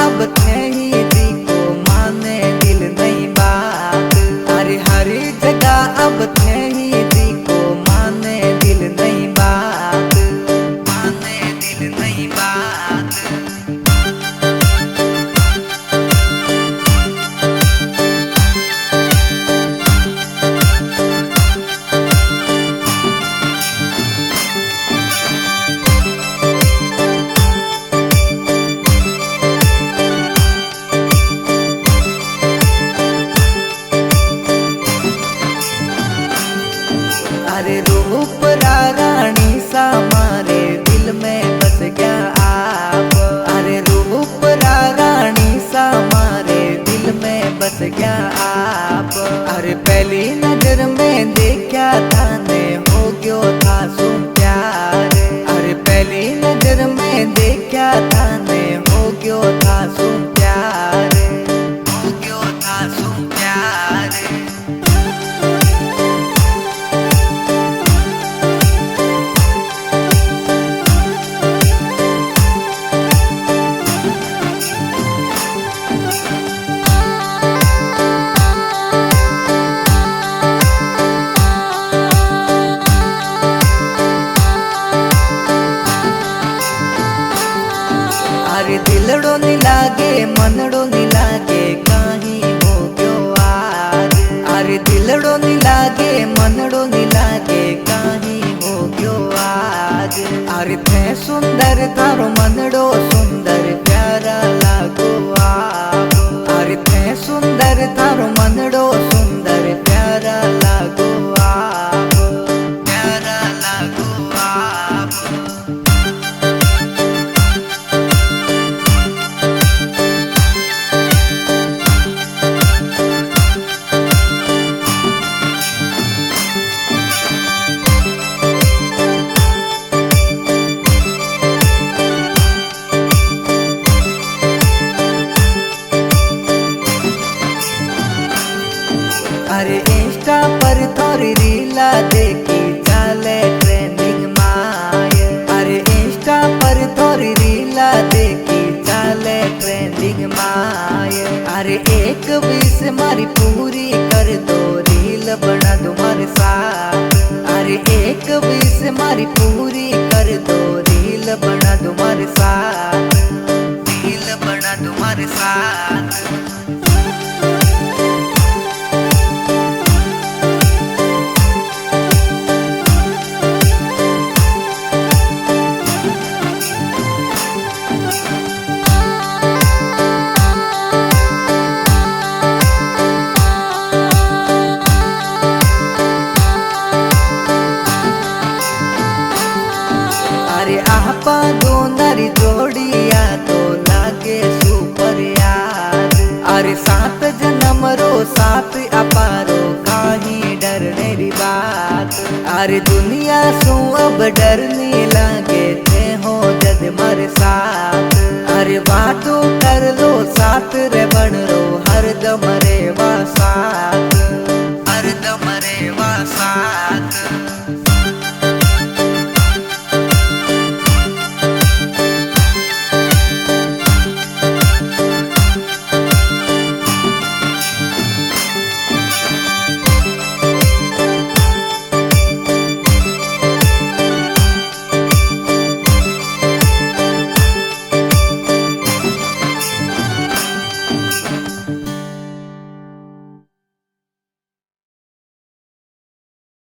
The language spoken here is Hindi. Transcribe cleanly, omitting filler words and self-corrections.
अब थे ही दी को माने दिल नहीं बात। अरे हर जगह अब थे ही दी को माने दिल नहीं बात, माने दिल नहीं बात। अरे रूप रानी सा मारे दिल में बस गया आप। अरे रूप रानी सा मारे दिल में बस गया आप। अरे पहली नजर में देखा था ने हो गयो था सुन प्यार। अरे पहली नजर में देखा था ने हो गयो था सुन प्यार, हो गयो था सुन प्यार। अरे दिलड़ो नी लागे मनड़ो नी लागे कहीं हो गयो आज। अरे दिलड़ो नी लागे मनड़ो नी लागे कहीं हो गयो आज। अरे थे सुंदर थारो मनड़ो सुंदर प्यारा लागो आप। अरे थे सुंदर थारो मनड़ो सुंदर प्यारा लागो आप, प्यारा लागो आप। अरे इंस्टा पर थोड़ी रीला देखी चाले ट्रेंडिंग माय। अरे इंस्टा पर थोड़ी रीला देखी चाले ट्रेंडिंग माय। अरे 1-20 मारी पूरी कर दो रील बना दो मारे साथ। अरे 1-20 मारी पूरी कर दो रील बना दो मारे साथ, रील बना दो मारे साथ। अरे आपा दोनरी जोड़िया तो लागे सुपर यार। अरे 7 जन्म रो 7 अपारो काही डरने री बात। अरे दुनिया सु अब डरने लागे थे हो जद मर साथ। अरे बातों कर लो साथ रे बन रो हर दम